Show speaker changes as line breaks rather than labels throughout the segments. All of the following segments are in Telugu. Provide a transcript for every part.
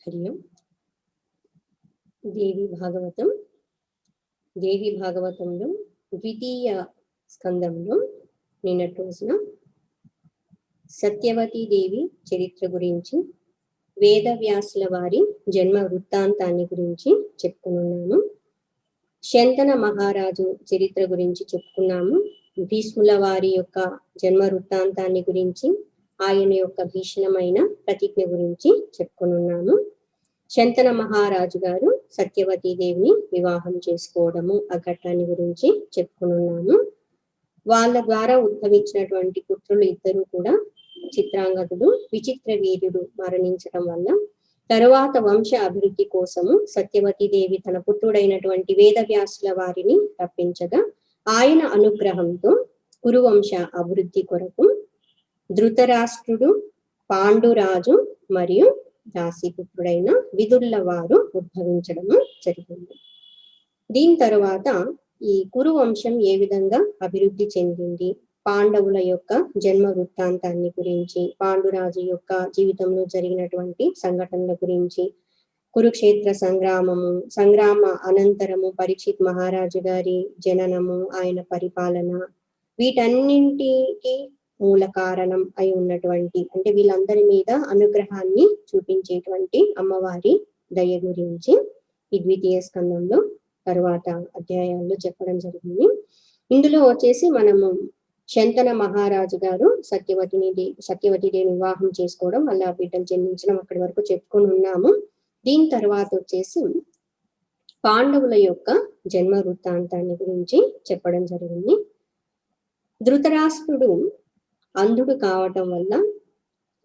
హరి ఓం. దేవి భాగవతంలో ద్వితీయ స్కందంలో నిన్నటి రోజున సత్యవతీ దేవి చరిత్ర గురించి, వేదవ్యాసుల వారి జన్మ వృత్తాంతాన్ని గురించి చెప్పుకున్నాము. శంతన మహారాజు చరిత్ర గురించి చెప్పుకున్నాము. భీష్ముల వారి యొక్క జన్మ వృత్తాంతాన్ని గురించి, ఆయన యొక్క భీషణమైన ప్రతిజ్ఞ గురించి చెప్పుకున్నాము. శంతన మహారాజు గారు సత్యవతీ దేవిని వివాహం చేసుకోవడము, ఆ ఘట్టాన్ని గురించి చెప్పుకున్నాము. వాళ్ళ ద్వారా ఉద్భవించినటువంటి పుత్రులు ఇద్దరు కూడా చిత్రాంగదుడు, విచిత్ర వీర్యుడు మరణించడం వల్ల తరువాత వంశ అభివృద్ధి కోసము సత్యవతీ దేవి తన పుత్రుడైనటువంటి వేదవ్యాసుల వారిని రప్పించగా, ఆయన అనుగ్రహంతో కురువంశ అభివృద్ధి కొరకు ధృతరాష్ట్రుడు, పాండురాజు మరియు దాసీపుత్రుడైన విదుర్ల వారు ఉద్భవించడము జరిగింది. దీని తర్వాత ఈ కురువంశం ఏ విధంగా అభివృద్ధి చెందింది, పాండవుల యొక్క జన్మ వృత్తాంతాన్ని గురించి, పాండురాజు యొక్క జీవితంలో జరిగినటువంటి సంఘటనల గురించి, కురుక్షేత్ర సంగ్రామ అనంతరము పరీక్షిత్ మహారాజు గారి జననము, ఆయన పరిపాలన, వీటన్నింటికి మూల కారణం అయి ఉన్నటువంటి, అంటే వీళ్ళందరి మీద అనుగ్రహాన్ని చూపించేటువంటి అమ్మవారి దయ గురించి ఈ ద్వితీయ స్కందంలో తర్వాత అధ్యాయాల్లో చెప్పడం జరిగింది. ఇందులో వచ్చేసి మనము శంతన మహారాజు గారు సత్యవతీ దేవిని వివాహం చేసుకోవడం, వల్ల బిడ్డలు జన్మించడం అక్కడి వరకు చెప్పుకొని ఉన్నాము. దీని తర్వాత వచ్చేసి పాండవుల యొక్క జన్మ వృత్తాంతాన్ని గురించి చెప్పడం జరిగింది. ధృతరాష్ట్రుడు అంధుడు కావటం వల్ల,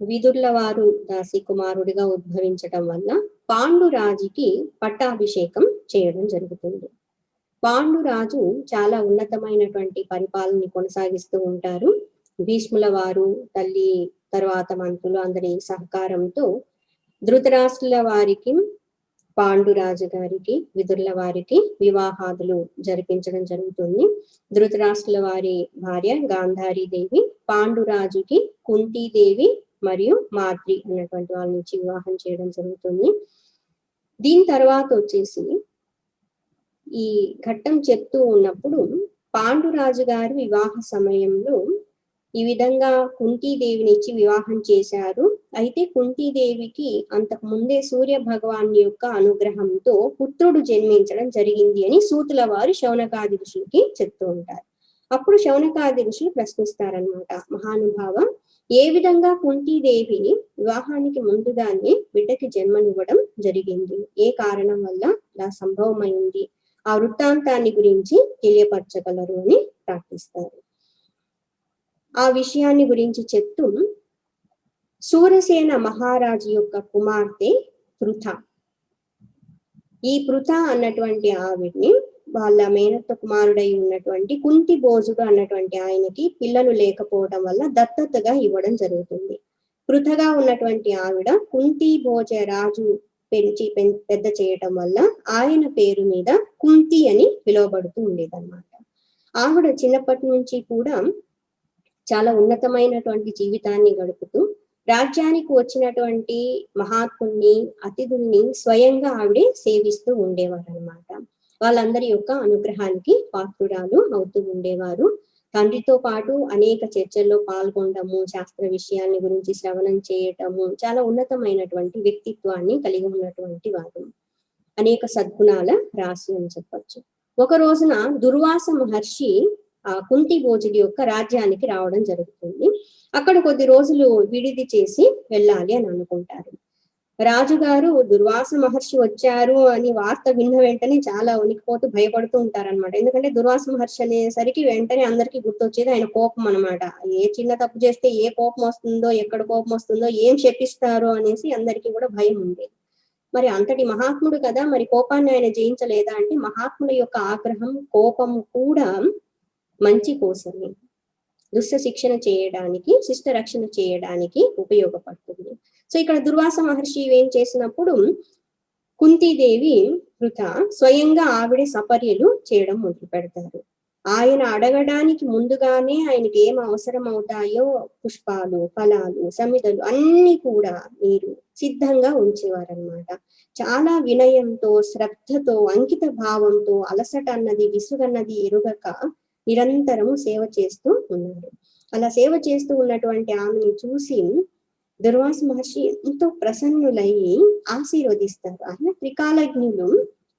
విదుర్ల వారు దాసి కుమారుడిగా ఉద్భవించటం వల్ల పాండురాజుకి పట్టాభిషేకం చేయడం జరుగుతుంది. పాండురాజు చాలా ఉన్నతమైనటువంటి పరిపాలనని కొనసాగిస్తూ ఉంటారు. భీష్ముల వారు, తల్లి తర్వాత మంత్రులు అందరి సహకారంతో ధృతరాష్ట్రుల వారికి, పాండురాజు గారికి, విదుర్ల వారికి వివాహాదులు జరిపించడం జరుగుతుంది. ధృతరాష్ట్రుల వారి భార్య గాంధారీ దేవి పాండురాజుకి కుంతీదేవి మరియు మాద్రి అన్నటువంటి వాళ్ళ నుంచి వివాహం చేయడం జరుగుతుంది. దీని తర్వాత వచ్చేసి ఈ ఘట్టం చెప్తూ ఉన్నప్పుడు పాండురాజు గారు వివాహ సమయంలో ఈ విధంగా కుంతీదేవిని ఇచ్చి వివాహం చేశారు. అయితే కుంతీదేవికి అంతకు ముందే సూర్య భగవాన్ యొక్క అనుగ్రహంతో పుత్రుడు జన్మించడం జరిగింది అని సూతుల వారు శౌనకాది ఋషులకి చెప్తూ ఉంటారు. అప్పుడు శౌనకాది ఋషులు ప్రశ్నిస్తారనమాట, మహానుభావ, ఏ విధంగా కుంతీదేవి వివాహానికి ముందుగానే బిడ్డకి జన్మనివ్వడం జరిగింది, ఏ కారణం వల్ల ఇలా సంభవమైంది, ఆ వృత్తాంతాన్ని గురించి తెలియపరచగలరు అని ప్రార్థిస్తారు. ఆ విషయాన్ని గురించి చెప్తూ, సూరసేన మహారాజు యొక్క కుమార్తె పృథ, ఈ పృథ అన్నటువంటి ఆవిడ్ని వాళ్ళ మేనత్త కుమారుడై ఉన్నటువంటి కుంతి భోజుడు అన్నటువంటి ఆయనకి పిల్లలు లేకపోవడం వల్ల దత్తతగా ఇవ్వడం జరుగుతుంది. పృథగా ఉన్నటువంటి ఆవిడ కుంతి భోజ రాజు పెంచి పెద్ద చేయటం వల్ల ఆయన పేరు మీద కుంతి అని పిలువబడుతూ ఉండేదన్నమాట. ఆవిడ చిన్నప్పటి నుంచి కూడా చాలా ఉన్నతమైనటువంటి జీవితాన్ని గడుపుతూ రాజ్యానికి వచ్చినటువంటి మహాత్ముల్ని, అతిథుల్ని స్వయంగా ఆవిడే సేవిస్తూ ఉండేవారు అనమాట. వాళ్ళందరి యొక్క అనుగ్రహానికి పాత్రురాలు అవుతూ ఉండేవారు. తండ్రితో పాటు అనేక చర్చల్లో పాల్గొనడము, శాస్త్ర విషయాన్ని గురించి శ్రవణం చేయటము, చాలా ఉన్నతమైనటువంటి వ్యక్తిత్వాన్ని కలిగి ఉన్నటువంటి వారు, అనేక సద్గుణాల రాశి అని చెప్పచ్చు. ఒక రోజున దుర్వాస మహర్షి ఆ కుంతి భోజుడి యొక్క రాజ్యానికి రావడం జరుగుతుంది. అక్కడ కొద్ది రోజులు విడిది చేసి వెళ్ళాలి అని అనుకుంటారు. రాజుగారు దుర్వాస మహర్షి వచ్చారు అని వార్త విన్న వెంటనే చాలా ఉనికిపోతూ భయపడుతూ ఉంటారనమాట. ఎందుకంటే దుర్వాస మహర్షి అనేసరికి వెంటనే అందరికీ గుర్తొచ్చేది ఆయన కోపం అనమాట. ఏ చిన్న తప్పు చేస్తే ఏ కోపం వస్తుందో, ఎక్కడ కోపం వస్తుందో, ఏం శపిస్తారో అనేసి అందరికీ కూడా భయం ఉండేది. మరి అంతటి మహాత్ముడు కదా, మరి కోపాన్ని ఆయన జయించలేదా అంటే, మహాత్ముల యొక్క ఆగ్రహం, కోపం కూడా మంచి కోసమే, దుష్ట శిక్షణ చేయడానికి, శిష్ట రక్షణ చేయడానికి ఉపయోగపడుతుంది. సో ఇక్కడ దుర్వాస మహర్షి ఏం చేసినప్పుడు కుంతీదేవి పృథ స్వయంగా ఆవిడే సపర్యలు చేయడం మొదలు పెడతారు. ఆయన అడగడానికి ముందుగానే ఆయనకి ఏం అవసరం అవుతాయో పుష్పాలు, ఫలాలు, సమిధలు అన్ని కూడా మీరు సిద్ధంగా ఉంచేవారనమాట. చాలా వినయంతో, శ్రద్ధతో, అంకిత భావంతో, అలసట అన్నది విసుగన్నది ఎరుగక నిరంతరము సేవ చేస్తూ ఉన్నారు. అలా సేవ చేస్తూ ఉన్నటువంటి ఆమెను చూసి దుర్వాస మహర్షి ఎంతో ప్రసన్నులయ్యి ఆశీర్వదిస్తారు. ఆయన త్రికాలజ్ఞులు.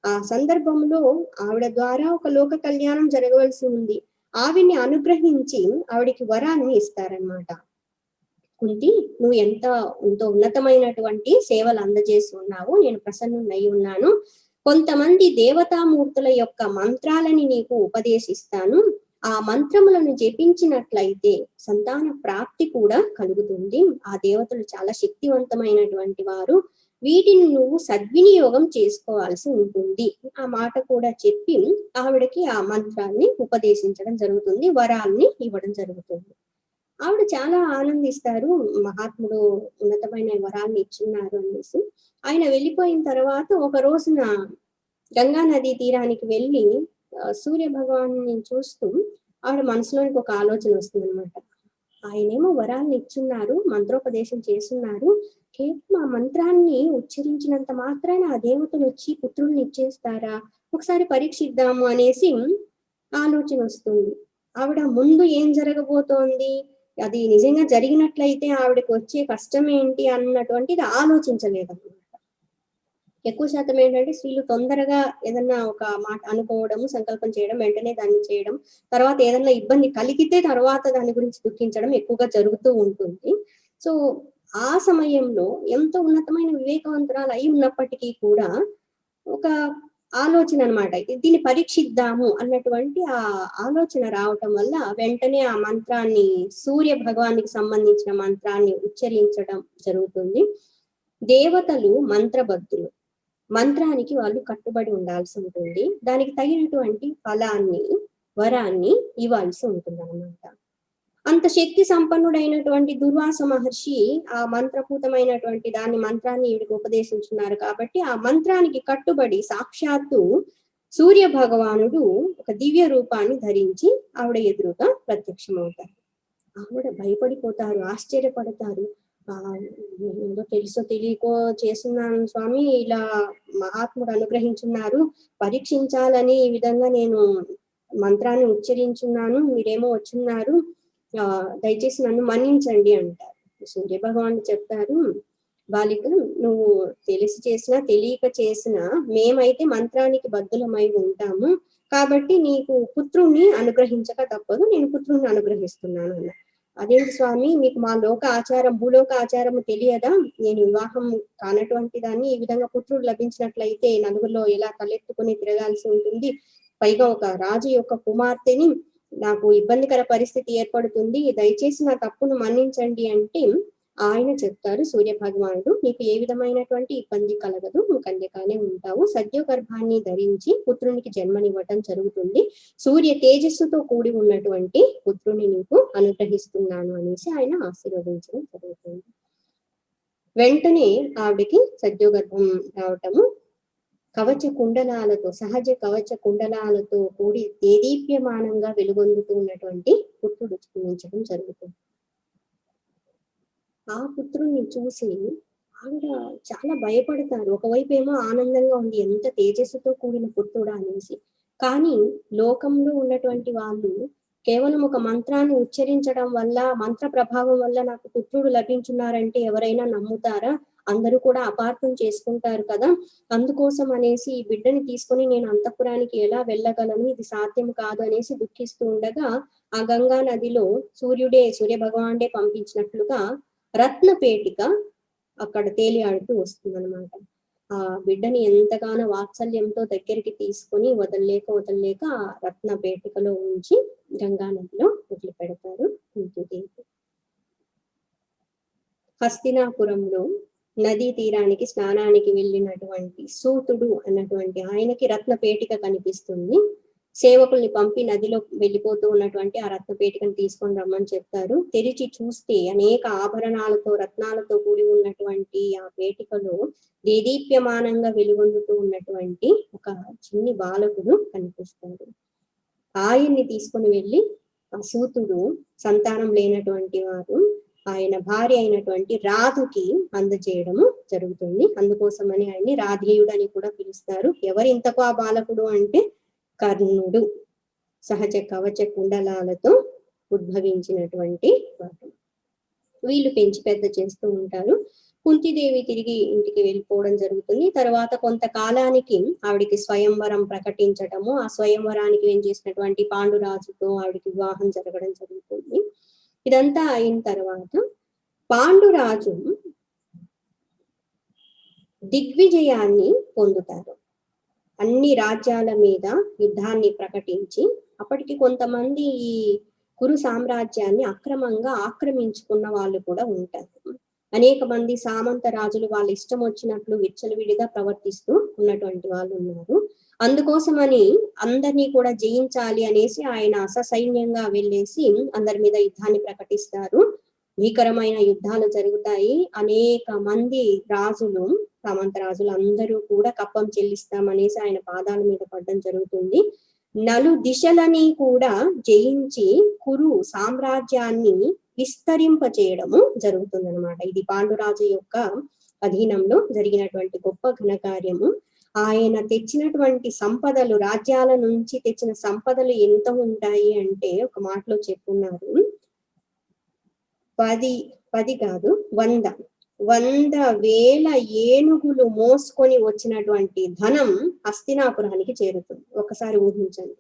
ఆ సందర్భంలో ఆవిడ ద్వారా ఒక లోక కళ్యాణం జరగవలసి ఉంది. ఆవిడ్ని అనుగ్రహించి ఆవిడికి వరాన్ని ఇస్తారనమాట. కుంతి, నువ్వు ఎంతో ఉన్నతమైనటువంటి సేవలు అందజేసి ఉన్నావు, నేను ప్రసన్నునై ఉన్నాను. కొంతమంది దేవతామూర్తుల యొక్క మంత్రాలని నీకు ఉపదేశిస్తాను. ఆ మంత్రములను జపించినట్లయితే సంతాన ప్రాప్తి కూడా కలుగుతుంది. ఆ దేవతలు చాలా శక్తివంతమైనటువంటి వారు, వీటిని నువ్వు సద్వినియోగం చేసుకోవాల్సి ఉంటుంది. ఆ మాట కూడా చెప్పి ఆవిడకి ఆ మంత్రాన్ని ఉపదేశించడం జరుగుతుంది, వరాల్ని ఇవ్వడం జరుగుతుంది. ఆవిడ చాలా ఆనందిస్తారు, మహాత్ముడు ఉన్నతమైన వరాల్ని ఇచ్చున్నారు అనేసి. ఆయన వెళ్ళిపోయిన తర్వాత ఒక రోజున గంగా నది తీరానికి వెళ్ళి సూర్య భగవాన్ని చూస్తూ ఆవిడ మనసులోనికి ఒక ఆలోచన వస్తుంది అనమాట. ఆయనేమో వరాల్ని ఇచ్చున్నారు, మంత్రోపదేశం చేస్తున్నారు, కేవలం ఆ మంత్రాన్ని ఉచ్చరించినంత మాత్రాన ఆ దేవతలు వచ్చి పుత్రుల్ని ఇచ్చేస్తారా, ఒకసారి పరీక్షిద్దాము అనేసి ఆలోచన వస్తుంది. ఆవిడ ముందు ఏం జరగబోతోంది, అది నిజంగా జరిగినట్లయితే ఆవిడకి వచ్చే కష్టం ఏంటి అన్నటువంటిది ఆలోచించలేదన్నమాట. ఎక్కువ శాతం ఏంటంటే స్త్రీలు తొందరగా ఏదన్నా ఒక మాట అనుకోవడము, సంకల్పం చేయడం, వెంటనే దాన్ని చేయడం, తర్వాత ఏదన్నా ఇబ్బంది కలిగితే తర్వాత దాని గురించి దుఃఖించడం ఎక్కువగా జరుగుతూ ఉంటుంది. సో ఆ సమయంలో ఎంతో ఉన్నతమైన వివేకవంతురాలు అయి ఉన్నప్పటికీ కూడా ఒక ఆలోచన అనమాట, దీన్ని పరీక్షిద్దాము అన్నటువంటి ఆ ఆలోచన రావటం వల్ల వెంటనే ఆ మంత్రాన్ని, సూర్య భగవానికి సంబంధించిన మంత్రాన్ని ఉచ్చరించడం జరుగుతుంది. దేవతలు మంత్రబద్ధులు, మంత్రానికి వాళ్ళు కట్టుబడి ఉండాల్సి ఉంటుంది. దానికి తగినటువంటి ఫలాన్ని, వరాన్ని ఇవ్వాల్సి ఉంటుంది అన్నమాట. అంత శక్తి సంపన్నుడైనటువంటి దుర్వాస మహర్షి ఆ మంత్రపూతమైనటువంటి మంత్రాన్ని ఈవిడికి ఉపదేశించున్నారు కాబట్టి ఆ మంత్రానికి కట్టుబడి సాక్షాత్తు సూర్య భగవానుడు ఒక దివ్య రూపాన్ని ధరించి ఆవిడ ఎదురుగా ప్రత్యక్షమవుతారు. ఆవిడ భయపడిపోతారు, ఆశ్చర్యపడతారు. ఏదో తెలుసో తెలియకో చేస్తున్నాను స్వామి, ఇలా మహాత్ముడు అనుగ్రహించున్నారు, పరీక్షించాలని ఈ విధంగా నేను మంత్రాన్ని ఉచ్చరించున్నాను, మీరేమో వచ్చున్నారు, దయచేసి నన్ను మన్నించండి అంటారు. సూర్య భగవాన్ చెప్తారు, బాలిక, నువ్వు తెలిసి చేసినా తెలియక చేసినా మేమైతే మంత్రానికి బద్ధులమై ఉంటాము, కాబట్టి నీకు పుత్రుణ్ణి అనుగ్రహించక తప్పదు, నేను పుత్రుణ్ణి అనుగ్రహిస్తున్నాను అన్న. అదేంటి స్వామి, మీకు మా లోక ఆచారం, భూలోక ఆచారం తెలియదా, నేను వివాహం కానటువంటి దాన్ని ఈ విధంగా పుత్రుడు లభించినట్లయితే నలుగురిలో ఎలా తలెత్తుకుని తిరగాల్సి ఉంటుంది, పైగా ఒక రాజు యొక్క కుమార్తెని, నాకు ఇబ్బందికర పరిస్థితి ఏర్పడుతుంది, దయచేసి నా తప్పును మన్నించండి అంటే ఆయన చెప్తారు, సూర్య భగవానుడు, నీకు ఏ విధమైనటువంటి ఇబ్బంది కలగదు, నువ్వు కన్యకానే ఉంటావు, సద్యోగర్భాన్ని ధరించి పుత్రునికి జన్మనివ్వటం జరుగుతుంది, సూర్య తేజస్సుతో కూడి ఉన్నటువంటి పుత్రుని నీకు అనుగ్రహిస్తున్నాను అనేసి ఆయన ఆశీర్వదించడం జరుగుతుంది. వెంటనే ఆవిడికి సద్యోగర్భం రావటము, కవచ కుండలాలతో, సహజ కవచ కుండలాలతో కూడి దేదీప్యమానంగా వెలుగొందుతూ ఉన్నటువంటి పుత్రుడు జన్మించడం జరుగుతుంది. ఆ పుత్రుణ్ణి చూసి ఆవిడ చాలా భయపడతారు. ఒకవైపు ఏమో ఆనందంగా ఉంది, ఎంత తేజస్సుతో కూడిన పుత్రుడా అనేసి. కానీ లోకంలో ఉన్నటువంటి వాళ్ళు కేవలం ఒక మంత్రాన్ని ఉచ్చరించడం వల్ల, మంత్ర ప్రభావం వల్ల నాకు పుత్రుడు లభించున్నారంటే ఎవరైనా నమ్ముతారా, అందరూ కూడా అపార్థం చేసుకుంటారు కదా, అందుకోసం అనేసి ఈ బిడ్డని తీసుకొని నేను అంతఃపురానికి ఎలా వెళ్ళగలను, ఇది సాధ్యం కాదు అనేసి దుఃఖిస్తూ ఉండగా ఆ గంగా నదిలో సూర్య భగవానుడే పంపించినట్లుగా రత్నపేటిక అక్కడ తేలియాడుతూ వస్తుందన్నమాట. ఆ బిడ్డని ఎంతగానో వాత్సల్యంతో దగ్గరికి తీసుకొని వదలలేక ఆ రత్నపేటికలో ఉంచి గంగా నదిలో వదిలిపెడతారు కుంతీదేవి. హస్తినాపురంలో నదీ తీరానికి స్నానానికి వెళ్ళినటువంటి సూతుడు అన్నటువంటి ఆయనకి రత్నపేటిక కనిపిస్తుంది. సేవకుల్ని పంపి నదిలో వెళ్ళిపోతూ ఉన్నటువంటి ఆ రత్నపేటికను తీసుకొని రమ్మని చెప్తారు. తెరిచి చూస్తే అనేక ఆభరణాలతో, రత్నాలతో కూడి ఉన్నటువంటి ఆ పేటికలో దేదీప్యమానంగా వెలుగొందుతూ ఉన్నటువంటి ఒక చిన్ని బాలకుడు కనిపిస్తాడు. ఆయన్ని తీసుకుని వెళ్ళి ఆ సూతుడు సంతానం లేనటువంటి వారు ఆయన భార్య అయినటువంటి రాధుకి అందజేయడము జరుగుతుంది. అందుకోసమని ఆయన్ని రాధేయుడు అని కూడా పిలుస్తారు. ఎవరింతకు ఆ బాలకుడు అంటే కర్ణుడు సహజ కవచ కుండలాలతో ఉద్భవించినటువంటి వాడు. వీళ్ళు పెంచి పెద్ద చేస్తూ ఉంటారు. కుంతిదేవి తిరిగి ఇంటికి వెళ్ళిపోవడం జరుగుతుంది. తర్వాత కొంతకాలానికి ఆవిడికి స్వయంవరం ప్రకటించటము, ఆ స్వయంవరానికి ఏం చేసినటువంటి పాండురాజుతో ఆవిడికి వివాహం జరగడం జరుగుతుంది. ఇదంతా అయిన తర్వాత పాండురాజు దిగ్విజయాన్ని పొందుతారు. అన్ని రాజ్యాల మీద యుద్ధాన్ని ప్రకటించి అప్పటికి కొంతమంది ఈ కురు సామ్రాజ్యాన్ని అక్రమంగా ఆక్రమించుకున్న వాళ్ళు కూడా ఉంటారు. అనేక మంది సామంత రాజులు వాళ్ళ ఇష్టం వచ్చినట్లు విచ్చలవిడిగా ప్రవర్తిస్తూ ఉన్నటువంటి వాళ్ళు ఉన్నారు. అందుకోసమని అందరినీ కూడా జయించాలి అనేసి ఆయన అససైన్యంగా వెళ్ళేసి అందరి మీద యుద్ధాన్ని ప్రకటిస్తారు. భీకరమైన యుద్ధాలు జరుగుతాయి. అనేక మంది రాజులు సామంత రాజులు అందరూ కూడా కప్పం చెల్లిస్తామనేసి ఆయన పాదాల మీద పడడం జరుగుతుంది. నలు దిశలని కూడా జయించి కురు సామ్రాజ్యాన్ని విస్తరింప చేయడము జరుగుతుంది అనమాట. ఇది పాండురాజు యొక్క అధీనంలో జరిగినటువంటి గొప్ప ఘనకార్యము. ఆయన తెచ్చినటువంటి సంపదలు, రాజ్యాల నుంచి తెచ్చిన సంపదలు ఎంత ఉంటాయి అంటే ఒక మాటలో చెప్పున్నారు, 10 కాదు 100,000 ఏనుగులు మోసుకొని వచ్చినటువంటి ధనం హస్తినాపురానికి చేరుతుంది. ఒకసారి ఊహించండి,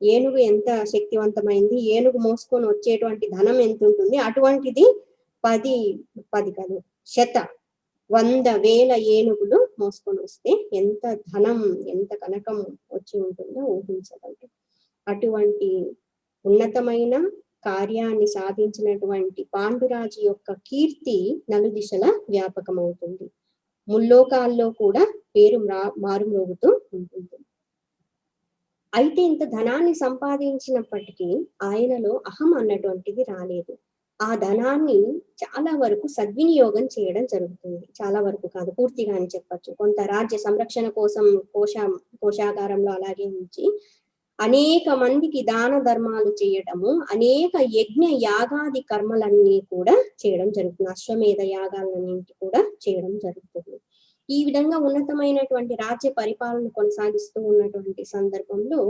ఏనుగు ఎంత శక్తివంతమైంది, ఏనుగు మోసుకొని వచ్చేటువంటి ధనం ఎంత ఉంటుంది. అటువంటిది 10 కాదు 100,000 ఏనుగులు మోసుకొని వస్తే ఎంత ధనం, ఎంత కనకం వచ్చి ఉంటుందో ఊహించగలరు. అటువంటి ఉన్నతమైన కార్యాన్ని సాధించినటువంటి పాండురాజు యొక్క కీర్తి నలుదిశల వ్యాపకమవుతుంది. ముల్లోకాల్లో కూడా పేరు మారుమ్రోగుతూ ఉంటుంది. అయితే ఇంత ధనాన్ని సంపాదించినప్పటికీ ఆయనలో అహం అన్నటువంటిది రాలేదు. ఆ ధనాన్ని చాలా వరకు సద్వినియోగం చేయడం జరుగుతుంది. చాలా వరకు కాదు, పూర్తిగా అని చెప్పచ్చు. కొంత రాజ్య సంరక్షణ కోసం కోశాగారంలో అలాగే ఉంచి అనేక మందికి దాన ధర్మాలు చేయటము, అనేక యజ్ఞ యాగాది కర్మలన్నీ కూడా చేయడం జరుగుతుంది. అశ్వమేధ యాగాలన్నింటి కూడా చేయడం జరుగుతుంది. ఈ విధంగా ఉన్నతమైనటువంటి రాజ్య పరిపాలన కొనసాగిస్తూ ఉన్నటువంటి సందర్భంలో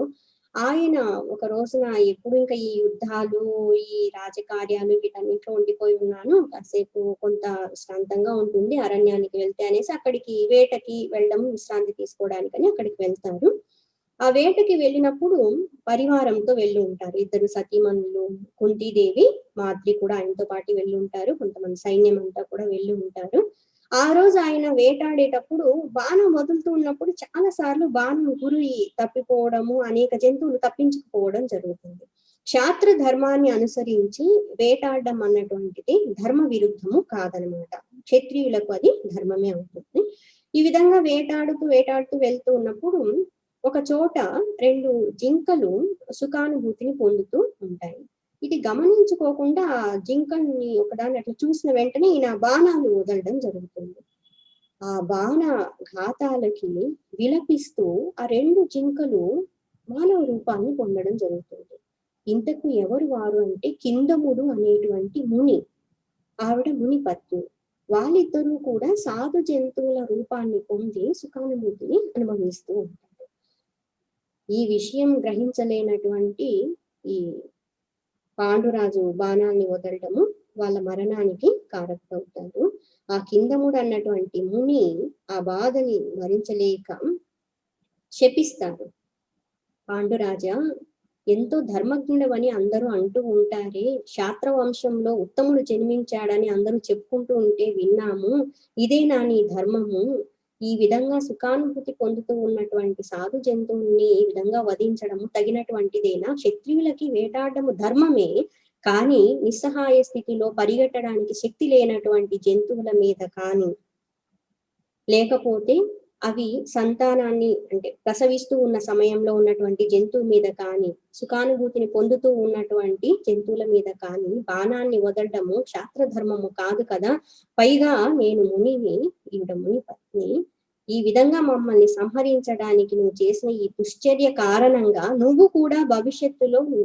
ఆయన ఒక రోజున ఎప్పుడు ఇంకా ఈ యుద్ధాలు, ఈ రాజకార్యాలు వీటన్నింటిలో ఉండిపోయి ఉన్నాను, కాసేపు కొంత విశ్రాంతంగా ఉంటుంది అరణ్యానికి వెళ్తే అనేసి అక్కడికి వేటకి వెళ్ళడం, విశ్రాంతి తీసుకోవడానికని అక్కడికి వెళ్తారు. ఆ వేటకి వెళ్ళినప్పుడు పరివారంతో వెళ్ళి ఉంటారు. 2 సతీమణులు, కుంతీదేవి, మాద్రి కూడా ఆయనతో పాటు వెళ్ళి ఉంటారు. కొంతమంది సైన్యం అంతా కూడా వెళ్ళి ఉంటారు. ఆ రోజు ఆయన వేటాడేటప్పుడు బాణం వదులుతూ ఉన్నప్పుడు చాలా సార్లు బాణం గురి తప్పిపోవడము, అనేక జంతువులు తప్పించుకుపోవడం జరుగుతుంది. క్షాత్ర ధర్మాన్ని అనుసరించి వేటాడడం అన్నటువంటిది ధర్మ విరుద్ధము కాదనమాట. క్షత్రియులకు అది ధర్మమే అవుతుంది. ఈ విధంగా వేటాడుతూ వెళ్తూ ఉన్నప్పుడు ఒక చోట 2 జింకలు సుఖానుభూతిని పొందుతూ ఉంటాయి. ఇది గమనించుకోకుండా ఆ జింకల్ని ఒకదాన్ని అట్లా చూసిన వెంటనే ఈయన బాణాలు వదలడం జరుగుతుంది. ఆ బాణ ఘాతాలకి విలపిస్తూ ఆ 2 జింకలు మానవ రూపాన్ని పొందడం జరుగుతుంది. ఇంతకు ఎవరు వారు అంటే కిందముడు అనేటువంటి ముని, ఆవిడ ముని పత్ని. వాళ్ళిద్దరూ కూడా సాధు జంతువుల రూపాన్ని పొంది సుఖానుభూతిని అనుభవిస్తూ ఉంటారు. ఈ విషయం గ్రహించలేనటువంటి ఈ పాండురాజు బాణాన్ని వదలటము వాళ్ళ మరణానికి కారకుడవుతాడు. ఆ కిందముడు అన్నటువంటి ముని ఆ బాధని భరించలేక శపిస్తాడు. పాండురాజా, ఎంతో ధర్మజ్ఞుడవని అందరూ అంటూ ఉంటారే, శాస్త్రవంశంలో ఉత్తముడు జన్మించాడని అందరూ చెప్పుకుంటూ ఉంటే విన్నాము. ఇదేనా నీ ధర్మము? ఈ విధంగా సుఖానుభూతి పొందుతూ ఉన్నటువంటి సాధు జంతువుల్ని ఈ విధంగా వధించడము తగినటువంటిదేనా? క్షత్రియులకి వేటాడము ధర్మమే, కానీ నిస్సహాయ స్థితిలో పరిగెట్టడానికి శక్తి లేనటువంటి జంతువుల మీద కానీ, లేకపోతే అవి సంతానాన్ని అంటే ప్రసవిస్తూ ఉన్న సమయంలో ఉన్నటువంటి జంతువు మీద కానీ, సుఖానుభూతిని పొందుతూ ఉన్నటువంటి జంతువుల మీద కానీ బాణాన్ని వదలడము శాస్త్ర ధర్మము కాదు కదా. పైగా నేను మునిని, ఈవిడ ముని పత్ని, ఈ విధంగా మమ్మల్ని సంహరించడానికి నువ్వు చేసిన ఈ దుశ్చర్య కారణంగా నువ్వు కూడా భవిష్యత్తులో నీ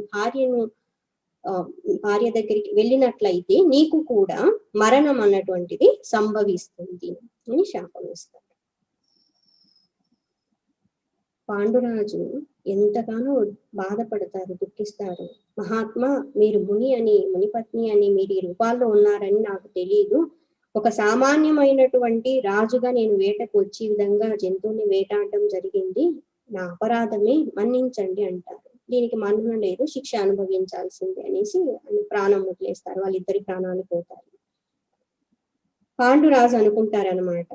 భార్య దగ్గరికి వెళ్ళినట్లయితే నీకు కూడా మరణం అన్నటువంటిది సంభవిస్తుంది అని శాపం ఇస్తాడు. పాండురాజు ఎంతగానో బాధపడతారు, దుఃఖిస్తారు. మహాత్మా, మీరు మునిపత్ని అని మీరు ఈ రూపాల్లో ఉన్నారని నాకు తెలియదు. ఒక సామాన్యమైనటువంటి రాజుగా నేను వేటకు వచ్చే విధంగా జంతువుని వేటాడడం జరిగింది. నా అపరాధమే, మన్నించండి అంటారు. దీనికి మన్నున లేదు, శిక్ష అనుభవించాల్సిందే అనేసి ప్రాణం వదిలేస్తారు. వాళ్ళిద్దరి ప్రాణాలు పోతారు. పాండురాజు అనుకుంటారనమాట,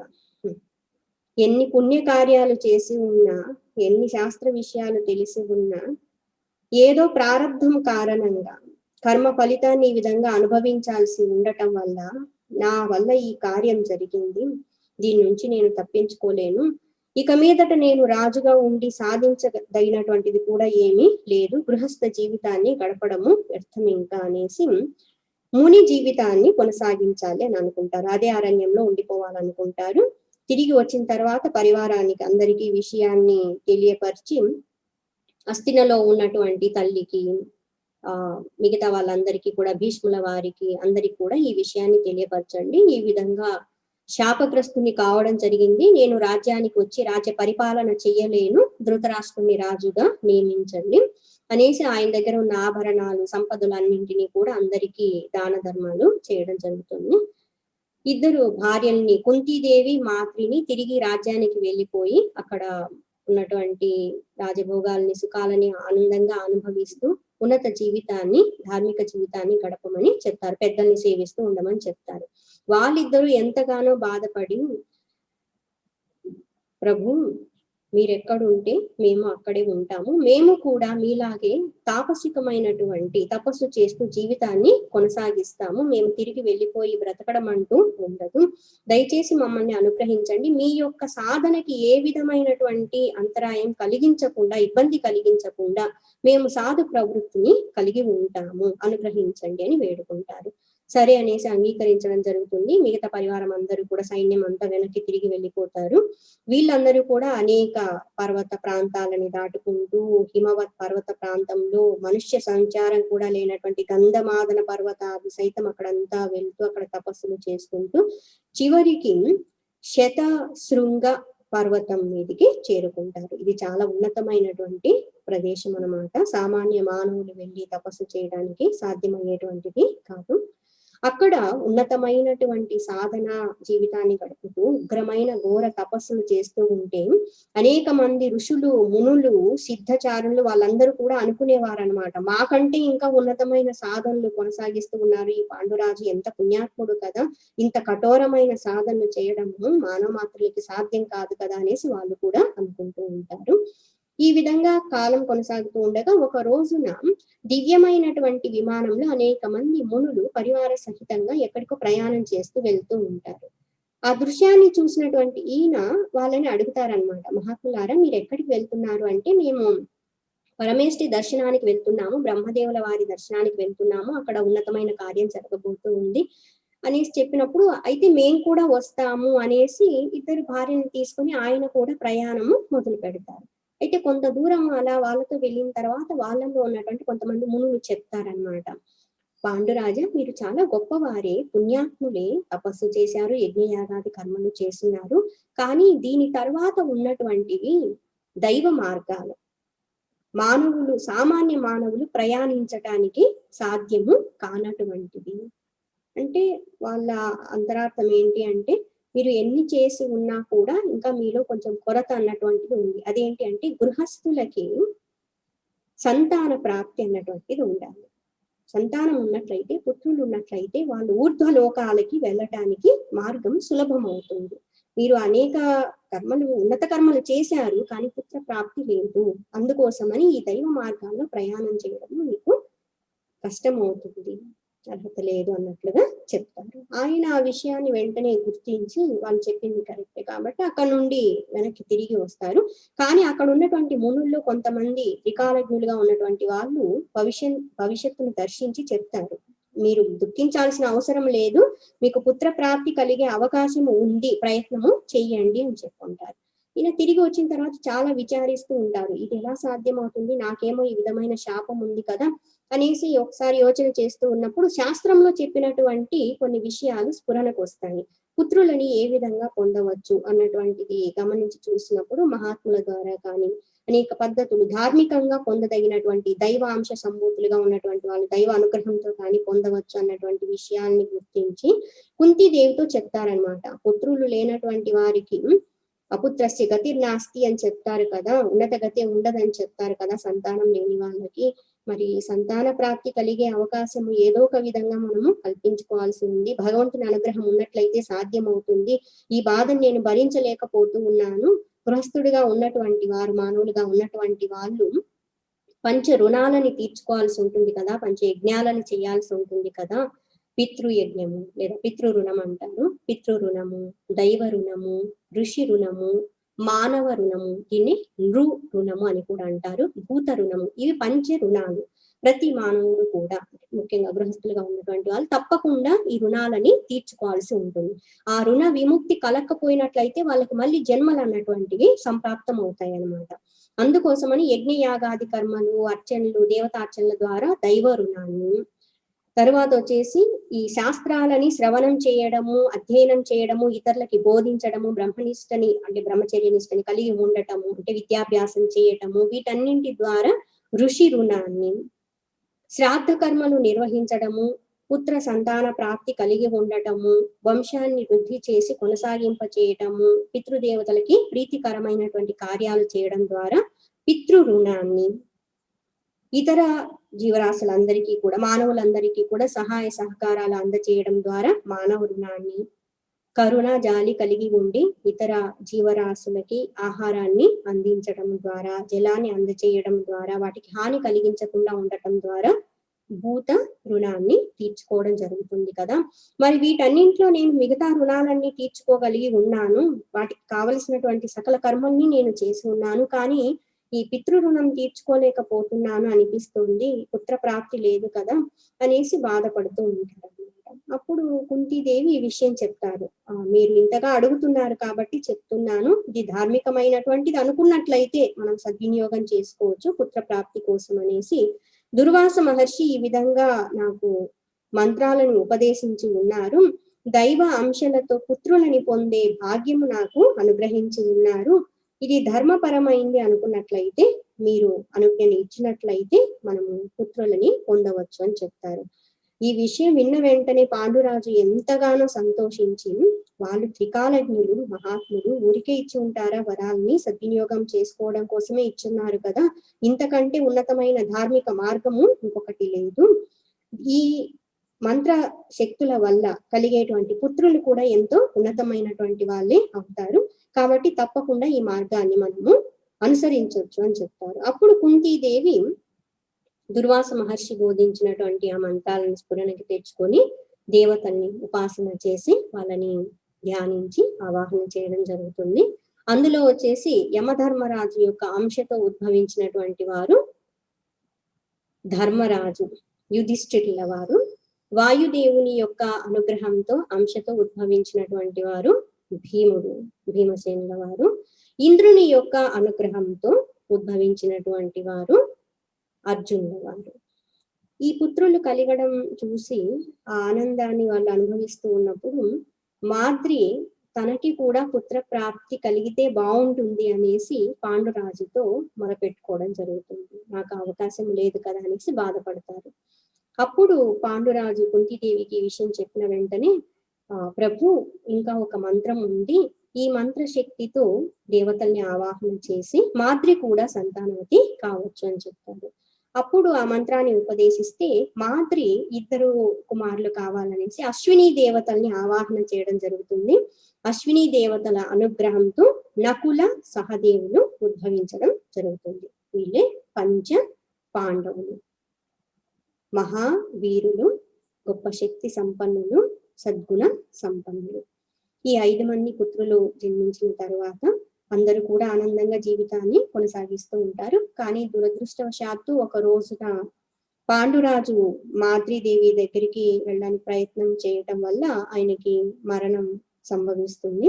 ఎన్ని పుణ్యకార్యాలు చేసి ఉన్నా, ఎన్ని శాస్త్ర విషయాలు తెలిసి ఉన్నా, ఏదో ప్రారంధం కారణంగా కర్మ ఫలితాన్ని ఈ విధంగా అనుభవించాల్సి ఉండటం వల్ల నా వల్ల ఈ కార్యం జరిగింది. దీని నుంచి నేను తప్పించుకోలేను. ఇక మీదట నేను రాజుగా ఉండి సాధించదగినటువంటిది కూడా ఏమీ లేదు. గృహస్థ జీవితాన్ని గడపడము వ్యర్థం ఇంకా అనేసి ముని జీవితాన్ని కొనసాగించాలి అని అనుకుంటారు. అదే అరణ్యంలో ఉండిపోవాలనుకుంటారు. తిరిగి వచ్చిన తర్వాత పరివారానికి అందరికీ విషయాన్ని తెలియపరిచి అస్తినలో ఉన్నటువంటి తల్లికి, మిగతా వాళ్ళందరికీ కూడా, భీష్ముల వారికి అందరికి కూడా ఈ విషయాన్ని తెలియపరచండి. ఈ విధంగా శాపగ్రస్తుని కావడం జరిగింది. నేను రాజ్యానికి వచ్చి రాజ్య పరిపాలన చెయ్యలేను. ధృతరాష్ట్రుని రాజుగా నియమించండి అనేసి ఆయన దగ్గర ఉన్న ఆభరణాలు, సంపదలన్నింటినీ కూడా అందరికీ దాన ధర్మాలు చేయడం జరుగుతుంది. ఇద్దరు భార్యల్ని, కుంతీదేవి, మాత్రిని తిరిగి రాజ్యానికి వెళ్ళిపోయి అక్కడ ఉన్నటువంటి రాజభోగాల్ని, సుఖాలని ఆనందంగా అనుభవిస్తూ ఉన్నత జీవితాన్ని, ధార్మిక జీవితాన్ని గడపమని చెప్తారు. పెద్దల్ని సేవిస్తూ ఉండమని చెప్తారు. వాళ్ళిద్దరూ ఎంతగానో బాధపడి, ప్రభు మీరెక్కడుంటే మేము అక్కడే ఉంటాము. మేము కూడా మీలాగే తాపసికమైనటువంటి తపస్సు చేస్తూ జీవితాన్ని కొనసాగిస్తాము. మేము తిరిగి వెళ్ళిపోయి బ్రతకడం అంటూ ఉండదు. దయచేసి మమ్మల్ని అనుగ్రహించండి. మీ యొక్క సాధనకి ఏ విధమైనటువంటి అంతరాయం కలిగించకుండా, ఇబ్బంది కలిగించకుండా మేము సాధు ప్రవృత్తిని కలిగి ఉంటాము, అనుగ్రహించండి అని వేడుకుంటారు. సరే అనేసి అంగీకరించడం జరుగుతుంది. మిగతా పరివారం అందరూ కూడా, సైన్యం అంతా వెనక్కి తిరిగి వెళ్ళిపోతారు. వీళ్ళందరూ కూడా అనేక పర్వత ప్రాంతాలని దాటుకుంటూ, హిమవత్ పర్వత ప్రాంతంలో మనుష్య సంచారం కూడా లేనటువంటి గంధమాదన పర్వతాలు సైతం అక్కడంతా వెళ్తూ అక్కడ తపస్సులు చేసుకుంటూ చివరికి శతశృంగ పర్వతం మీదికి చేరుకుంటారు. ఇది చాలా ఉన్నతమైనటువంటి ప్రదేశం అన్నమాట. సామాన్య మానవులు వెళ్ళి తపస్సు చేయడానికి సాధ్యమయ్యేటువంటిది కాదు. అక్కడ ఉన్నతమైనటువంటి సాధన జీవితాన్ని గడుపుతూ ఉగ్రమైన ఘోర తపస్సులు చేస్తూ ఉంటే అనేక మంది ఋషులు, మునులు, సిద్ధచారులు వాళ్ళందరూ కూడా అనుకునేవారనమాట, మాకంటే ఇంకా ఉన్నతమైన సాధనలు కొనసాగిస్తూ ఉన్నారు ఈ పాండురాజు, ఎంత పుణ్యాత్ముడు కదా, ఇంత కఠోరమైన సాధనలు చేయడము మానవ మాత్రులకి సాధ్యం కాదు కదా అనేసి వాళ్ళు కూడా అనుకుంటూ ఉంటారు. ఈ విధంగా కాలం కొనసాగుతూ ఉండగా ఒక రోజున దివ్యమైనటువంటి విమానంలో అనేక మంది మునులు పరివార సహితంగా ఎక్కడికో ప్రయాణం చేస్తూ వెళ్తూ ఉంటారు. ఆ దృశ్యాన్ని చూసినటువంటి ఈయన వాళ్ళని అడుగుతారనమాట, మహాత్ములారా మీరు ఎక్కడికి వెళ్తున్నారు అంటే, మేము పరమేష్ఠి దర్శనానికి వెళ్తున్నాము, బ్రహ్మదేవుల వారి దర్శనానికి వెళ్తున్నాము, అక్కడ ఉన్నతమైన కార్యం జరగబోతూ ఉంది అనేసి చెప్పినప్పుడు, అయితే మేము కూడా వస్తాము అనేసి ఇద్దరు భార్యను తీసుకుని ఆయన కూడా ప్రయాణము మొదలు పెడతారు. అయితే కొంత దూరం అలా వాళ్ళతో వెళ్ళిన తర్వాత వాళ్ళలో ఉన్నటువంటి కొంతమంది మునులు చెప్తారనమాట, పాండురాజా మీరు చాలా గొప్పవారే, పుణ్యాత్ములే, తపస్సు చేశారు, యజ్ఞయాగాది కర్మలు చేస్తున్నారు, కానీ దీని తర్వాత ఉన్నటువంటివి దైవ మార్గాలు, మానవులు, సామాన్య మానవులు ప్రయాణించటానికి సాధ్యము కానటువంటిది. అంటే వాళ్ళ అంతరార్థం ఏంటి అంటే, మీరు ఎన్ని చేసి ఉన్నా కూడా ఇంకా మీలో కొంచెం కొరత అన్నటువంటిది ఉంది. అదేంటి అంటే, గృహస్థులకి సంతాన ప్రాప్తి అన్నటువంటిది ఉండాలి. సంతానం ఉన్నట్లయితే, పుత్రులు ఉన్నట్లయితే వాళ్ళు ఊర్ధ్వ లోకాలకి వెళ్ళటానికి మార్గం సులభం అవుతుంది. మీరు అనేక కర్మలు, ఉన్నత కర్మలు చేశారు కానీ పుత్ర ప్రాప్తి లేదు, అందుకోసమని ఈ దైవ మార్గాల్లో ప్రయాణం చేయడం మీకు కష్టం అవుతుంది, అర్హత లేదు అన్నట్లుగా చెప్తారు. ఆయన ఆ విషయాన్ని వెంటనే గుర్తించి వాళ్ళు చెప్పింది కరెక్టే కాబట్టి అక్కడ నుండి వెనక్కి తిరిగి వస్తారు. కానీ అక్కడ ఉన్నటువంటి మునుల్లో కొంతమంది త్రికాలజ్ఞులుగా ఉన్నటువంటి వాళ్ళు భవిష్యత్తును దర్శించి చెప్తారు, మీరు దుఃఖించాల్సిన అవసరం లేదు, మీకు పుత్ర ప్రాప్తి కలిగే అవకాశం ఉంది, ప్రయత్నము చెయ్యండి అని చెప్పుకుంటారు. ఈయన తిరిగి వచ్చిన తర్వాత చాలా విచారిస్తూ ఉంటారు, ఇది ఎలా సాధ్యం అవుతుంది, నాకేమో ఈ విధమైన శాపం ఉంది కదా అనేసి ఒకసారి యోచన చేస్తూ ఉన్నప్పుడు శాస్త్రంలో చెప్పినటువంటి కొన్ని విషయాలు స్ఫురణకు వస్తాయి. పుత్రులని ఏ విధంగా పొందవచ్చు అన్నటువంటిది గమనించి చూసినప్పుడు మహాత్ముల ద్వారా కానీ అనేక పద్ధతులు ధార్మికంగా పొందదగినటువంటి దైవాంశ సంభూతులుగా ఉన్నటువంటి వాళ్ళు దైవ అనుగ్రహంతో కానీ పొందవచ్చు అన్నటువంటి విషయాల్ని గుర్తించి కుంతీదేవితో చెప్తారనమాట. పుత్రులు లేనటువంటి వారికి అపుత్రస్య గతిర్నాస్తి అని చెప్తారు కదా, ఉన్నత గతి ఉండదని చెప్తారు కదా సంతానం లేని వాళ్ళకి. మరి సంతాన ప్రాప్తి కలిగే అవకాశం ఏదో ఒక విధంగా మనము కల్పించుకోవాల్సి ఉంది. భగవంతుని అనుగ్రహం ఉన్నట్లయితే సాధ్యం అవుతుంది. ఈ బాధను నేను భరించలేకపోతూ ఉన్నాను. గృహస్థుడిగా ఉన్నటువంటి వారు, మానవులుగా ఉన్నటువంటి వాళ్ళు పంచ రుణాలని తీర్చుకోవాల్సి ఉంటుంది కదా, పంచ యజ్ఞాలను చేయాల్సి ఉంటుంది కదా. పితృయజ్ఞము లేదా పితృ రుణం అంటారు. పితృ రుణము, దైవ రుణము, ఋషి రుణము, మానవ రుణము, దీన్ని నృ రుణము అని కూడా అంటారు. భూత రుణము, ఇవి పంచ రుణాలు. ప్రతి మానవుడు కూడా ముఖ్యంగా గృహస్థులుగా ఉన్నటువంటి వాళ్ళు తప్పకుండా ఈ రుణాలని తీర్చుకోవాల్సి ఉంటుంది. ఆ రుణ విముక్తి కలక్కపోయినట్లయితే వాళ్ళకి మళ్ళీ జన్మలు అన్నటువంటివి సంప్రాప్తం అవుతాయి అన్నమాట. అందుకోసమని యజ్ఞ యాగాది కర్మలు, అర్చనలు, దేవతార్చనల ద్వారా దైవ రుణాన్ని, తరువాత వచ్చేసి ఈ శాస్త్రాలని శ్రవణం చేయడము, అధ్యయనం చేయడము, ఇతరులకి బోధించడము, బ్రహ్మనిష్టని అంటే బ్రహ్మచర్యనిష్టని కలిగి ఉండటము, అంటే విద్యాభ్యాసం చేయటము, వీటన్నింటి ద్వారా ఋషి రుణాన్ని, శ్రాద్ధ కర్మలు నిర్వహించడము, పుత్ర సంతాన ప్రాప్తి కలిగి ఉండటము, వంశాన్ని వృద్ధి చేసి కొనసాగింప చేయటము, పితృదేవతలకి ప్రీతికరమైనటువంటి కార్యాలు చేయడం ద్వారా పితృ రుణాన్ని, ఇతర జీవరాశులందరికీ కూడా మానవులందరికీ కూడా సహాయ సహకారాలు అందచేయడం ద్వారా మానవ రుణాన్ని, కరుణ జాలి కలిగి ఉండి ఇతర జీవరాశులకి ఆహారాన్ని అందించడం ద్వారా, జలాన్ని అందచేయడం ద్వారా, వాటికి హాని కలిగించకుండా ఉండటం ద్వారా భూత రుణాన్ని తీర్చుకోవడం జరుగుతుంది కదా. మరి వీటన్నింటిలో నేను మిగతా రుణాలన్నీ తీర్చుకోగలిగి ఉన్నాను, వాటికి కావలసినటువంటి సకల కర్మల్ని నేను చేసి ఉన్నాను, కానీ ఈ పితృ రుణం తీర్చుకోలేకపోతున్నాను అనిపిస్తుంది, పుత్ర ప్రాప్తి లేదు కదా అనేసి బాధపడుతూ ఉంటారు అనమాట. అప్పుడు కుంతీదేవి ఈ విషయం చెప్తారు, మీరు ఇంతగా అడుగుతున్నారు కాబట్టి చెప్తున్నాను, ఇది ధార్మికమైనటువంటిది అనుకున్నట్లయితే మనం సద్వినియోగం చేసుకోవచ్చు పుత్ర ప్రాప్తి కోసం అనేసి. దుర్వాస మహర్షి ఈ విధంగా నాకు మంత్రాలను ఉపదేశించి ఉన్నారు, దైవ అంశాలతో పుత్రులని పొందే భాగ్యము నాకు అనుగ్రహించి ఉన్నారు, ఇది ధర్మపరమైంది అనుకున్నట్లయితే మీరు అనుజ్ఞని ఇచ్చినట్లయితే మనము పుత్రులని పొందవచ్చు అని చెప్తారు. ఈ విషయం విన్న వెంటనే పాండురాజు ఎంతగానో సంతోషించి, వాళ్ళు త్రికాలజ్ఞులు, మహాత్ములు, ఊరికే ఇచ్చి ఉంటారా వరాల్ని, సద్వినియోగం చేసుకోవడం కోసమే ఇచ్చున్నారు కదా, ఇంతకంటే ఉన్నతమైన ధార్మిక మార్గము ఇంకొకటి లేదు, ఈ మంత్ర శక్తుల వల్ల కలిగేటువంటి పుత్రులు కూడా ఎంతో ఉన్నతమైనటువంటి వాళ్ళే అవుతారు, కాబట్టి తప్పకుండా ఈ మార్గాన్ని మనము అనుసరించవచ్చు అని చెప్తారు. అప్పుడు కుంతీదేవి దుర్వాస మహర్షి బోధించినటువంటి ఆ మంత్రాలను స్ఫురణకి తెచ్చుకొని దేవతల్ని ఉపాసన చేసి వాళ్ళని ధ్యానించి ఆవాహన చేయడం జరుగుతుంది. అందులో వచ్చేసి యమధర్మరాజు యొక్క అంశతో ఉద్భవించినటువంటి వారు ధర్మరాజు యుధిష్ఠిరుల వారు, వాయుదేవుని యొక్క అనుగ్రహంతో అంశతో ఉద్భవించినటువంటి వారు భీముడు భీమసేనుల వారు, ఇంద్రుని యొక్క అనుగ్రహంతో ఉద్భవించినటువంటి వారు అర్జునుల వారు. ఈ పుత్రులు కలిగడం చూసి ఆ ఆనందాన్ని వాళ్ళు అనుభవిస్తూ ఉన్నప్పుడు మాద్రి తనకి కూడా పుత్ర ప్రాప్తి కలిగితే బాగుంటుంది అనేసి పాండురాజుతో మొరపెట్టుకోవడం జరుగుతుంది. నాకు అవకాశం లేదు కదా అనేసి బాధపడతారు. అప్పుడు పాండురాజు కుంతీదేవికి ఈ విషయం చెప్పిన వెంటనే, ప్రభు ఇంకా ఒక మంత్రం ఉంది, ఈ మంత్ర శక్తితో దేవతల్ని ఆవాహన చేసి మాద్రి కూడా సంతానవతి కావచ్చు అని చెప్తారు. అప్పుడు ఆ మంత్రాన్ని ఉపదేశిస్తే మాద్రి ఇద్దరు కుమారులు కావాలనేసి అశ్విని దేవతల్ని ఆవాహన చేయడం జరుగుతుంది. అశ్విని దేవతల అనుగ్రహంతో నకుల సహదేవులు ఉద్భవించడం జరుగుతుంది. వీళ్ళే పంచ పాండవులు, మహావీరులు, గొప్ప శక్తి సంపన్నులు, సద్గుణ సంపన్నులు. ఈ 5 మంది పుత్రులు జన్మించిన తర్వాత అందరూ కూడా ఆనందంగా జీవితాన్ని కొనసాగిస్తూ ఉంటారు. కానీ దురదృష్టవశాత్తు ఒక రోజున పాండురాజు మాద్రీదేవి దగ్గరికి వెళ్ళడానికి ప్రయత్నం చేయటం వల్ల ఆయనకి మరణం సంభవిస్తుంది.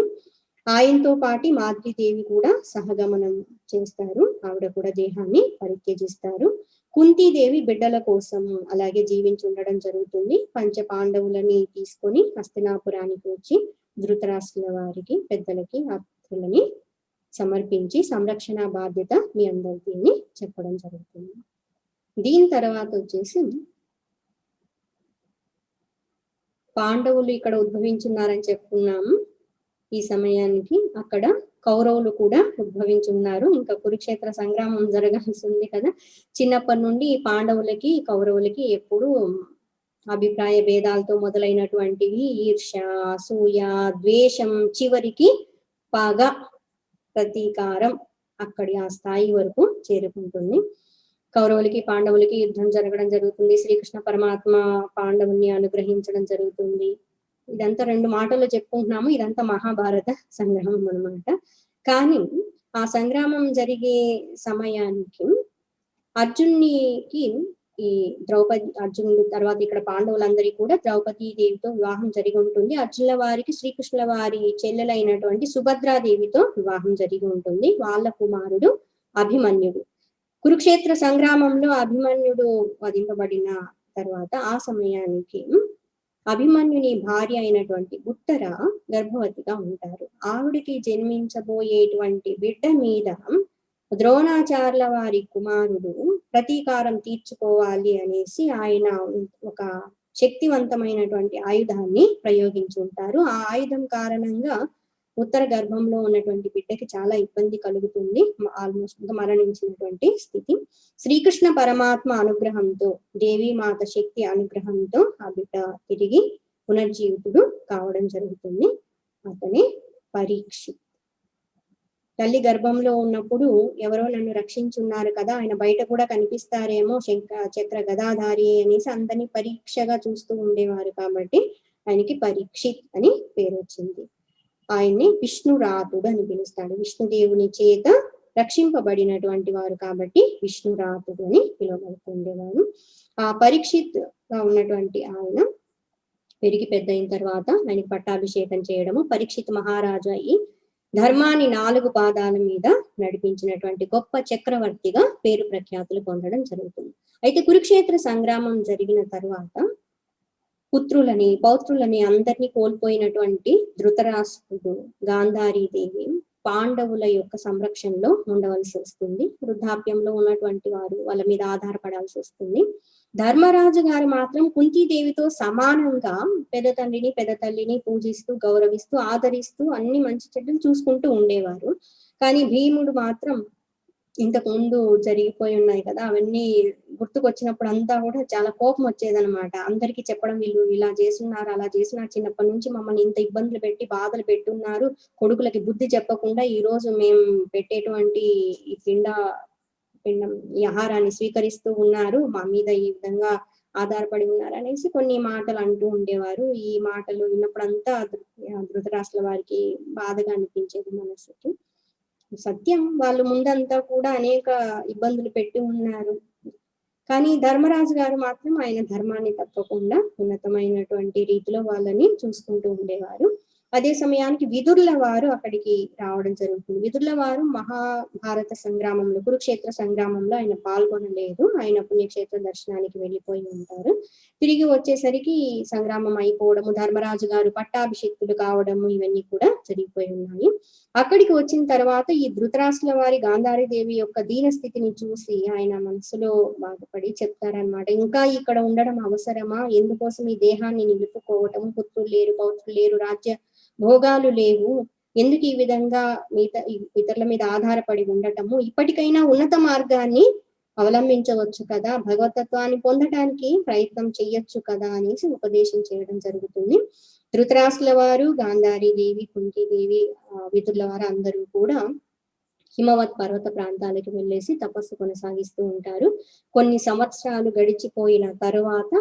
ఆయనతో పాటు మాద్రీదేవి కూడా సహగమనం చేస్తారు. ఆవిడ కూడా దేహాన్ని పరిత్యజిస్తారు. కుంతీదేవి బిడ్డల కోసం అలాగే జీవించి ఉండడం జరుగుతుంది. పంచ పాండవులని తీసుకొని హస్తినాపురానికి వచ్చి ధృతరాష్ట్రుల వారికి పెద్దలకి అతిథులని సమర్పించి సంరక్షణ బాధ్యత మీ అందరికీ అని చెప్పడం జరుగుతుంది. దీని తర్వాత వచ్చేసి పాండవులు ఇక్కడ ఉద్భవించున్నారని చెప్పుకున్నాము. ఈ సమయానికి అక్కడ కౌరవులు కూడా ఉద్భవించున్నారు. ఇంకా కురుక్షేత్ర సంగ్రామం జరగాల్సి ఉంది కదా. చిన్నప్పటి నుండి పాండవులకి కౌరవులకి ఎప్పుడు అభిప్రాయ భేదాలతో మొదలైనటువంటివి ఈర్ష్య, అసూయ, ద్వేషం, చివరికి పగ, ప్రతీకారం అక్కడి ఆ స్థాయి వరకు చేరుకుంటుంది. కౌరవులకి పాండవులకి యుద్ధం జరగడం జరుగుతుంది. శ్రీకృష్ణ పరమాత్మ పాండవుల్ని అనుగ్రహించడం జరుగుతుంది. ఇదంతా 2 మాటల్లో చెప్పుకుంటున్నాము. ఇదంతా మహాభారత సంగ్రామం అన్నమాట. కానీ ఆ సంగ్రామం జరిగే సమయానికి అర్జునునికి ఈ అర్జునుడు తర్వాత ఇక్కడ పాండవులందరికీ కూడా ద్రౌపదీ దేవితో వివాహం జరిగి ఉంటుంది. అర్జునుల వారికి శ్రీకృష్ణుల వారి చెల్లెలైనటువంటి సుభద్రాదేవితో వివాహం జరిగి ఉంటుంది. వాళ్ళ కుమారుడు అభిమన్యుడు. కురుక్షేత్ర సంగ్రామంలో అభిమన్యుడు వధింపబడిన తర్వాత ఆ సమయానికి అభిమన్యుని భార్య అయినటువంటి ఉత్తర గర్భవతిగా ఉంటారు. ఆవిడికి జన్మించబోయేటువంటి బిడ్డ మీద ద్రోణాచార్యుల వారి కుమారుడు ప్రతీకారం తీర్చుకోవాలి అనేసి ఆయన ఒక శక్తివంతమైనటువంటి ఆయుధాన్ని ప్రయోగించి ఉంటారు. ఆ ఆయుధం కారణంగా ఉత్తర గర్భంలో ఉన్నటువంటి బిడ్డకి చాలా ఇబ్బంది కలుగుతుంది. ఆల్మోస్ట్ మరణించినటువంటి స్థితి. శ్రీకృష్ణ పరమాత్మ అనుగ్రహంతో, దేవీమాత శక్తి అనుగ్రహంతో ఆ బిడ్డ తిరిగి పునర్జీవితుడు కావడం జరుగుతుంది. అతనే పరీక్షిత్. తల్లి గర్భంలో ఉన్నప్పుడు ఎవరో నన్ను రక్షించున్నారు కదా, ఆయన బయట కూడా కనిపిస్తారేమో చక్ర గదాధారి అనేసి అందరినీ పరీక్షగా చూస్తూ ఉండేవారు కాబట్టి ఆయనకి పరీక్షిత్ అని పేరు వచ్చింది. ఆయన్ని విష్ణురాతుడు అని పిలుస్తాడు. విష్ణుదేవుని చేత రక్షింపబడినటువంటి వారు కాబట్టి విష్ణురాతుడు అని పిలువబడుతుండేవారు. ఆ పరీక్షిత్ గా ఉన్నటువంటి ఆయన పెరిగి పెద్ద అయిన తర్వాత ఆయనకి పట్టాభిషేకం చేయడము, పరీక్షిత్ మహారాజు అయ్యి ధర్మాన్ని 4 పాదాల మీద నడిపించినటువంటి గొప్ప చక్రవర్తిగా పేరు ప్రఖ్యాతులు పొందడం జరుగుతుంది. అయితే కురుక్షేత్ర సంగ్రామం జరిగిన తర్వాత పుత్రులని పౌత్రులని అందరినీ కోల్పోయినటువంటి ధృతరాష్ట్రుడు, గాంధారీదేవి పాండవుల యొక్క సంరక్షణలో ఉండవలసి వస్తుంది. వృద్ధాప్యంలో ఉన్నటువంటి వారు వాళ్ళ మీద ఆధారపడాల్సి వస్తుంది. ధర్మరాజు గారు మాత్రం కుంతీదేవితో సమానంగా పెద్ద తల్లిని పూజిస్తూ, గౌరవిస్తూ, ఆదరిస్తూ అన్ని మంచి చెడ్డలు చూసుకుంటూ ఉండేవారు. కానీ భీముడు మాత్రం ఇంతకు ముందు జరిగిపోయి ఉన్నాయి కదా, అవన్నీ గుర్తుకొచ్చినప్పుడు అంతా కూడా చాలా కోపం వచ్చేదనమాట. అందరికీ చెప్పడం, వీళ్ళు ఇలా చేస్తున్నారు, అలా చేస్తున్నారు, చిన్నప్పటి నుంచి మమ్మల్ని ఇంత ఇబ్బందులు పెట్టి బాధలు పెట్టున్నారు, కొడుకులకి బుద్ధి చెప్పకుండా ఈ రోజు మేము పెట్టేటువంటి ఈ పిండం ఈ ఆహారాన్ని స్వీకరిస్తూ ఉన్నారు, మా మీద ఈ విధంగా ఆధారపడి ఉన్నారు అనేసి కొన్ని మాటలు అంటూ ఉండేవారు. ఈ మాటలు విన్నప్పుడంతా ధృతరాష్ట్రుల వారికి బాధగా అనిపించేది మనసుకి. సత్యం, వాళ్ళు ముందంతా కూడా అనేక ఇబ్బందులు పెట్టి ఉన్నారు. కానీ ధర్మరాజు గారు మాత్రం ఆయన ధర్మాన్ని తప్పకుండా ఉన్నతమైనటువంటి రీతిలో వాళ్ళని చూసుకుంటూ ఉండేవారు. అదే సమయానికి విదురుల వారు అక్కడికి రావడం జరుగుతుంది. విదురుల వారు మహాభారత సంగ్రామంలో, కురుక్షేత్ర సంగ్రామంలో ఆయన పాల్గొనలేదు. ఆయన పుణ్యక్షేత్ర దర్శనానికి వెళ్ళిపోయి ఉంటారు. తిరిగి వచ్చేసరికి సంగ్రామం అయిపోవడము, ధర్మరాజు గారు పట్టాభిషిక్తులు కావడము, ఇవన్నీ కూడా జరిగిపోయి ఉన్నాయి. అక్కడికి వచ్చిన తర్వాత ఈ ధృతరాష్ట్రుల వారి గాంధారీదేవి యొక్క దీన స్థితిని చూసి ఆయన మనసులో బాధపడి చెప్తారనమాట, ఇంకా ఇక్కడ ఉండడం అవసరమా, ఎందుకోసం ఈ దేహాన్ని నిలుపుకోవటం, పుత్రులు లేరు, పౌత్రులు లేరు, రాజ్య భోగాలు లేవు, ఎందుకు ఈ విధంగా ఇతరుల మీద ఆధారపడి ఉండటము, ఇప్పటికైనా ఉన్నత మార్గాన్ని అవలంబించవచ్చు కదా, భగవతత్వాన్ని పొందటానికి ప్రయత్నం చెయ్యొచ్చు కదా అనేసి ఉపదేశం చేయడం జరుగుతుంది. ధృతరాష్ట్రుల వారు, గాంధారీదేవి, కుంతీదేవి, విదురుల వారు అందరూ కూడా హిమవత్ పర్వత ప్రాంతాలకు వెళ్ళేసి తపస్సు కొనసాగిస్తూ ఉంటారు. కొన్ని సంవత్సరాలు గడిచిపోయిన తరువాత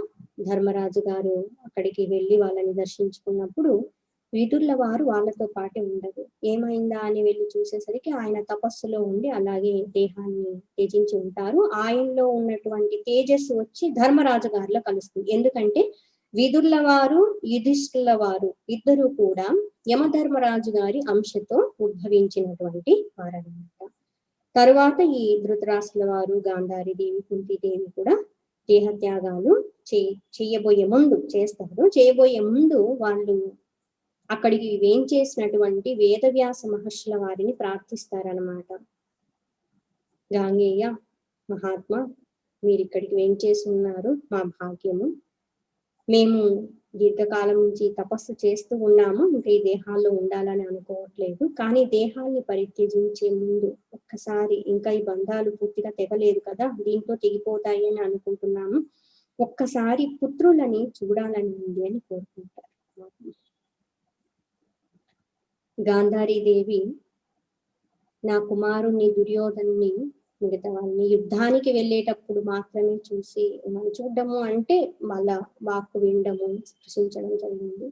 ధర్మరాజు గారు అక్కడికి వెళ్ళి వాళ్ళని దర్శించుకున్నప్పుడు విదురుల వారు వాళ్ళతో పాటే ఉండదు. ఏమైందా అని వెళ్ళి చూసేసరికి ఆయన తపస్సులో ఉండి అలాగే దేహాన్ని త్యజించి ఉంటారు. ఆయనలో ఉన్నటువంటి తేజస్సు వచ్చి ధర్మరాజు గారిలో కలుస్తుంది. ఎందుకంటే విదుర్ల వారు యుధిష్ఠుల వారు ఇద్దరు కూడా యమధర్మరాజు గారి అంశతో ఉద్భవించినటువంటి వారన్నమాట. తరువాత ఈ ధృతరాష్ట్రుల వారు, గాంధారి దేవి, కుంతీదేవి కూడా దేహత్యాగాలు చేయబోయే ముందు చేస్తారు. చేయబోయే ముందు వాళ్ళు అక్కడికి వేంచేసినటువంటి వేదవ్యాస మహర్షుల వారిని ప్రార్థిస్తారనమాట. గాంగేయ మహాత్మా, మీరు ఇక్కడికి వేంచేసి ఉన్నారు, మా భాగ్యము. మేము దీర్ఘకాలం నుంచి తపస్సు చేస్తూ ఉన్నాము, ఇంకా ఈ దేహాల్లో ఉండాలని అనుకోవట్లేదు. కానీ దేహాన్ని పరిత్యజించే ముందు ఒక్కసారి, ఇంకా ఈ బంధాలు పూర్తిగా తెగలేదు కదా, దీంట్లో తెగిపోతాయి అని అనుకుంటున్నాము, ఒక్కసారి పుత్రులని చూడాలని ఉంది అని కోరుకుంటారు. గాంధారీదేవి, నా కుమారుణ్ణి దుర్యోధన్ని మిగతా వాళ్ళని యుద్ధానికి వెళ్ళేటప్పుడు మాత్రమే చూడడము అంటే మళ్ళా వాక్కు వినడము, స్పృశించడం జరిగింది.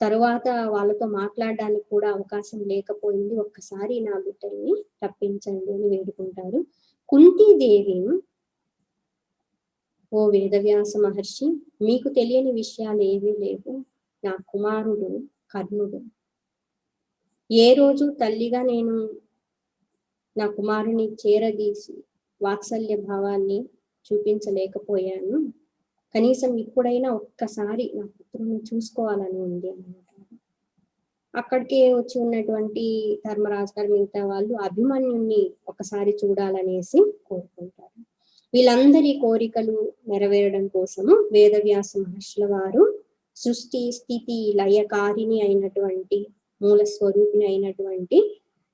తరువాత వాళ్ళతో మాట్లాడడానికి కూడా అవకాశం లేకపోయింది. ఒక్కసారి నా బిడ్డల్ని తప్పించండి అని వేడుకుంటారు. కుంతీదేవి, ఓ వేదవ్యాస మహర్షి, మీకు తెలియని విషయాలు ఏవీ లేవు. నా కుమారుడు కర్ణుడు. ఏ రోజు తల్లిగా నేను నా కుమారుని చేరదీసి వాత్సల్య భావాన్ని చూపించలేకపోయాను. కనీసం ఇప్పుడైనా ఒక్కసారి నా పుత్రుని చూసుకోవాలని ఉంది అన్నమాట. అక్కడికే వచ్చి ఉన్నటువంటి ధర్మరాజు గారు మిగతా వాళ్ళు అభిమన్యుని ఒకసారి చూడాలనేసి కోరుకుంటారు. వీళ్ళందరి కోరికలు నెరవేరడం కోసము వేదవ్యాస మహర్షుల వారు సృష్టి స్థితి లయకారిణి అయినటువంటి, మూల స్వరూపిణి అయినటువంటి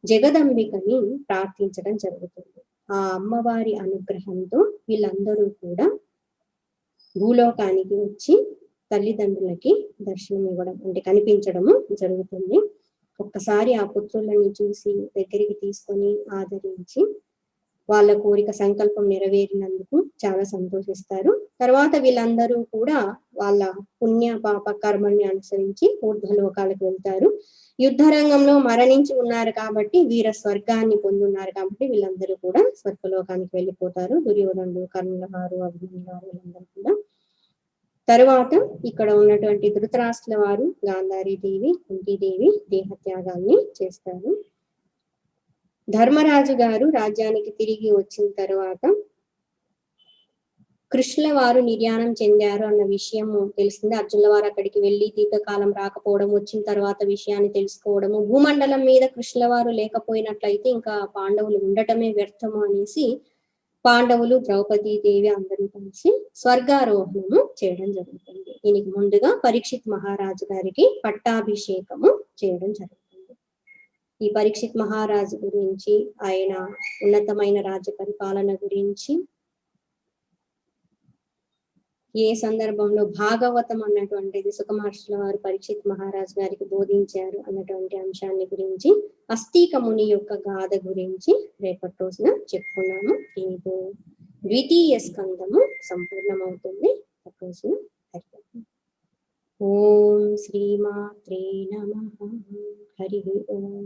జగదంబికని ప్రార్థించడం జరుగుతుంది. ఆ అమ్మవారి అనుగ్రహంతో వీళ్ళందరూ కూడా భూలోకానికి వచ్చి తల్లిదండ్రులకి దర్శనం ఇవ్వడం అంటే కనిపించడము జరుగుతుంది. ఒక్కసారి ఆ పుత్రులని చూసి దగ్గరికి తీసుకొని ఆదరించి వాళ్ళ కోరిక సంకల్పం నెరవేరినందుకు చాలా సంతోషిస్తారు. తర్వాత వీళ్ళందరూ కూడా వాళ్ళ పుణ్య పాప కర్మల్ని అనుసరించి ఊర్ధ్వలోకాలకు వెళ్తారు. యుద్ధ రంగంలో మరణించి ఉన్నారు కాబట్టి, వీర స్వర్గాన్ని పొందున్నారు కాబట్టి వీళ్ళందరూ కూడా స్వర్గలోకానికి వెళ్ళిపోతారు. దుర్యోధనుడు, కర్ణుల వారు, అర్జునుల వారు వీళ్ళందరూ కూడా. తరువాత ఇక్కడ ఉన్నటువంటి ధృతరాష్ట్రుల వారు, గాంధారీ దేవి, కుంతీదేవి దేహత్యాగాల్ని చేస్తారు. ధర్మరాజు గారు రాజ్యానికి తిరిగి వచ్చిన తర్వాత కృష్ణుల వారు నిర్యాణం చెందారు అన్న విషయం తెలిసింది. అర్జునుల వారు అక్కడికి వెళ్ళి దీర్ఘకాలం రాకపోవడం, వచ్చిన తర్వాత విషయాన్ని తెలుసుకోవడము, భూమండలం మీద కృష్ణుల వారు లేకపోయినట్లయితే ఇంకా పాండవులు ఉండటమే వ్యర్థము అనేసి పాండవులు, ద్రౌపదీదేవి అందరూ కలిసి స్వర్గారోహణము చేయడం జరుగుతుంది. దీనికి ముందుగా పరీక్షిత్ మహారాజు గారికి పట్టాభిషేకము చేయడం జరుగుతుంది. ఈ పరీక్షిత్ మహారాజు గురించి, ఆయన ఉన్నతమైన రాజ్య పరిపాలన గురించి, ఏ సందర్భంలో భాగవతం అన్నటువంటిది సుఖ మహర్షుల వారు పరీక్షిత్ మహారాజు గారికి బోధించారు అన్నటువంటి అంశాన్ని గురించి, అస్థిక ముని యొక్క గాథ గురించి రేపటి రోజున చెప్పుకున్నాము. దీనితో ద్వితీయ స్కందము సంపూర్ణమవుతుంది. రోజున ఓం శ్రీమాత్రే నమః. హరి ఓం.